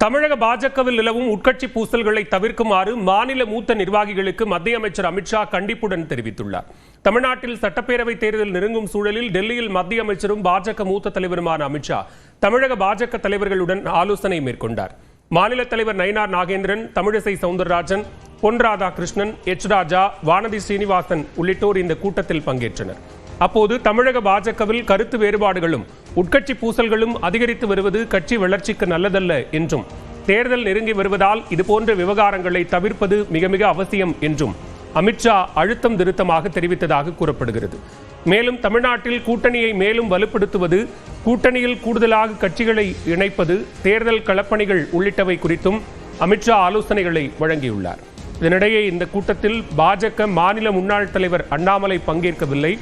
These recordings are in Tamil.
தமிழக பாஜகவில் நிலவும் உட்கட்சி பூசல்களை தவிர்க்குமாறு மாநில மூத்த நிர்வாகிகளுக்கு மத்திய அமைச்சர் அமித்ஷா கண்டிப்புடன் தெரிவித்துள்ளார். தமிழ்நாட்டில் சட்டப்பேரவை தேர்தல் நெருங்கும் சூழலில் டெல்லியில் மத்திய அமைச்சரும் பாஜக மூத்த தலைவருமான அமித்ஷா தமிழக பாஜக தலைவர்களுடன் ஆலோசனை மேற்கொண்டார். மாநில தலைவர் நயினார் நாகேந்திரன், தமிழிசை சவுந்தரராஜன், பொன் ராதாகிருஷ்ணன், எச் ராஜா, வானதி ஸ்ரீனிவாசன் உள்ளிட்டோர் இந்த கூட்டத்தில் பங்கேற்றனர். அப்போது தமிழக பாஜகவில் கருத்து வேறுபாடுகளும் உட்கட்சி பூசல்களும் அதிகரித்து வருவது கட்சி வளர்ச்சிக்கு நல்லதல்ல என்றும், தேர்தல் நெருங்கி வருவதால் இதுபோன்ற விவகாரங்களை தவிர்ப்பது மிக மிக அவசியம் என்றும் அமித்ஷா அழுத்தம் திருத்தமாக தெரிவித்ததாக கூறப்படுகிறது. மேலும் தமிழ்நாட்டில் கூட்டணியை மேலும் வலுப்படுத்துவது, கூட்டணியில் கூடுதலாக கட்சிகளை இணைப்பது, தேர்தல் களப்பணிகள் உள்ளிட்டவை குறித்தும் அமித்ஷா ஆலோசனைகளை வழங்கியுள்ளார். இதனிடையே இந்த கூட்டத்தில் பாஜக மாநில முன்னாள் தலைவர் அண்ணாமலை பங்கேற்கவில்லை.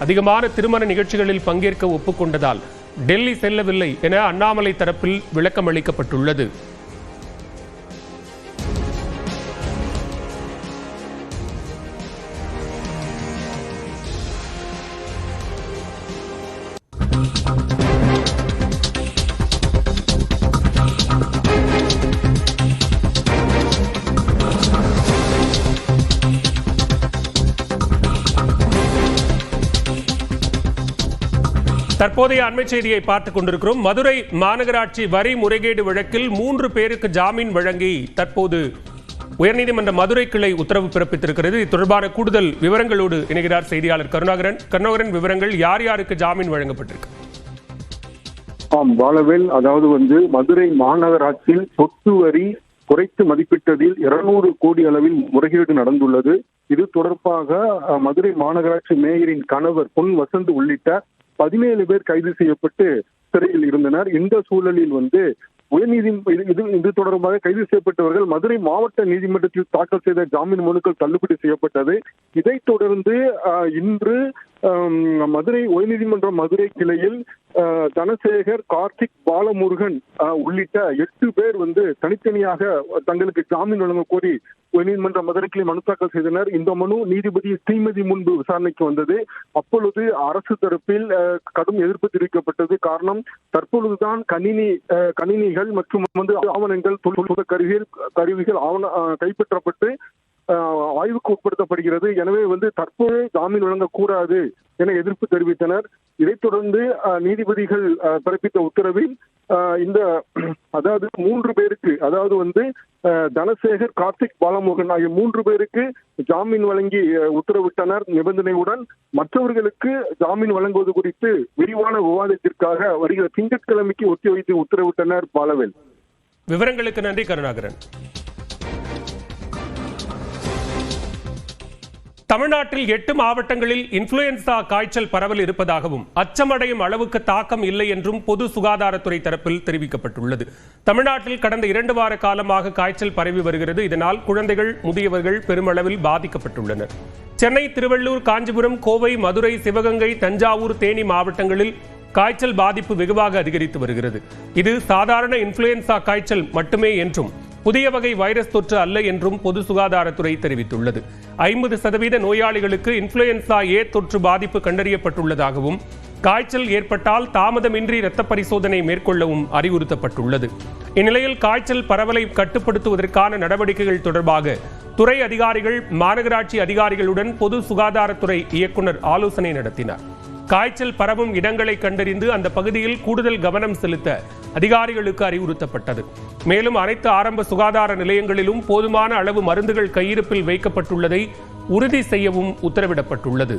அதிகமான திருமண நிகழ்ச்சிகளில் பங்கேற்க ஒப்புக்கொண்டதால் டெல்லி செல்லவில்லை என அண்ணாமலை தரப்பில் விளக்கம் அளிக்கப்பட்டுள்ளது. தற்போதைய அண்மை செய்தியை பார்த்துக் கொண்டிருக்கிறோம். மதுரை மாநகராட்சி வரி முறைகேடு வழக்கில் 3 பேருக்கு ஜாமீன் வழங்கி தற்போது உயர்நீதிமன்ற மதுரை கிளை உத்தரவு பிறப்பித்திருக்கிறது. இது தொடர்பான கூடுதல் விவரங்களோடு இணைகிறார் செய்தியாளர் கருணாகரன். விவரங்கள், யார் யாருக்கு ஜாமீன் வழங்கப்பட்டிருக்கு? பாலவேல், அதாவது மதுரை மாநகராட்சியில் சொத்து வரி குறைத்து மதிப்பிட்டதில் 200 கோடி அளவில் முறைகேடு நடந்துள்ளது. இது தொடர்பாக மதுரை மாநகராட்சி மேயரின் கணவர் பொன் வசந்த் உள்ளிட்ட 17 பேர் கைது செய்யப்பட்டு சிறையில் இருந்தனர். இந்த சூழலில் இது தொடர்பாக கைது செய்யப்பட்டவர்கள் மதுரை மாவட்ட நீதிமன்றத்தில் தாக்கல் செய்த ஜாமீன் மனுக்கள் தள்ளுபடி செய்யப்பட்டது. இதைத் தொடர்ந்து இன்று மதுரை உயர்நீதிமன்ற மதுரை கிளையில் தனசேகர், கார்த்திக், பாலமுருகன் உள்ளிட்ட 8 பேர் தனித்தனியாக தங்களுக்கு ஜாமீன் வழங்க கோரி உயர்நீதிமன்ற மதுரை கிளை மனு தாக்கல் செய்தனர். இந்த மனு நீதிபதி ஸ்ரீமதி முன்பு விசாரணைக்கு வந்தது. அப்பொழுது அரசு தரப்பில் கடும் எதிர்ப்பு தெரிவிக்கப்பட்டது. காரணம், தற்பொழுதுதான் கணினிகள் மற்றும் ஆவணங்கள், தொழில்நுட்ப கருவிகள் கைப்பற்றப்பட்டு ஆய்வுக்கு உட்படுத்தப்படுகிறது. எனவே தற்போது ஜாமீன் வழங்கக்கூடாது என எதிர்ப்பு தெரிவித்தனர். இதைத் தொடர்ந்து நீதிபதிகள் பிறப்பித்த உத்தரவில் அதாவது 3 பேருக்கு, தனசேகர், கார்த்திக், பாலமுருகன் ஆகிய 3 பேருக்கு ஜாமீன் வழங்கி உத்தரவிட்டனர் நிபந்தனையுடன். மற்றவர்களுக்கு ஜாமீன் வழங்குவது குறித்து விரிவான விவாதத்திற்காக வருகிற திங்கட்கிழமைக்கு ஒத்திவைத்து உத்தரவிட்டனர். பாலவேல், விவரங்களுக்கு நன்றி கருணாகரன். தமிழ்நாட்டில் 8 மாவட்டங்களில் இன்ஃபுளுயன்சா காய்ச்சல் பரவல் இருப்பதாகவும் அச்சமடையும் அளவுக்கு தாக்கம் இல்லை என்றும் பொது சுகாதாரத்துறை தரப்பில் தெரிவிக்கப்பட்டுள்ளது. தமிழ்நாட்டில் கடந்த 2 வார காலமாக காய்ச்சல் பரவி வருகிறது. இதனால் குழந்தைகள், முதியவர்கள் பெருமளவில் பாதிக்கப்பட்டுள்ளனர். சென்னை, திருவள்ளூர், காஞ்சிபுரம், கோவை, மதுரை, சிவகங்கை, தஞ்சாவூர், தேனி மாவட்டங்களில் காய்ச்சல் பாதிப்பு வெகுவாக அதிகரித்து வருகிறது. இது சாதாரண இன்ஃபுளுயன்சா காய்ச்சல் மட்டுமே என்றும் புதிய வகை வைரஸ் தொற்று அல்ல என்றும் பொது சுகாதாரத்துறை தெரிவித்துள்ளது. 50% நோயாளிகளுக்கு இன்ஃபுளுயன்சா ஏ தொற்று பாதிப்பு கண்டறியப்பட்டுள்ளதாகவும், காய்ச்சல் ஏற்பட்டால் தாமதமின்றி இரத்த பரிசோதனை மேற்கொள்ளவும் அறிவுறுத்தப்பட்டுள்ளது. இந்நிலையில் காய்ச்சல் பரவலை கட்டுப்படுத்துவதற்கான நடவடிக்கைகள் தொடர்பாக துறை அதிகாரிகள், மாநகராட்சி அதிகாரிகளுடன் பொது சுகாதாரத்துறை இயக்குநர் ஆலோசனை நடத்தினார். காய்ச்சல் பரவும் இடங்களை கண்டறிந்து அந்த பகுதியில் கூடுதல் கவனம் செலுத்த அதிகாரிகளுக்கு அறிவுறுத்தப்பட்டது. மேலும் அனைத்து ஆரம்ப சுகாதார நிலையங்களிலும் போதுமான அளவு மருந்துகள் கையிருப்பில் வைக்கப்பட்டுள்ளதை உறுதி செய்யவும் உத்தரவிடப்பட்டுள்ளது.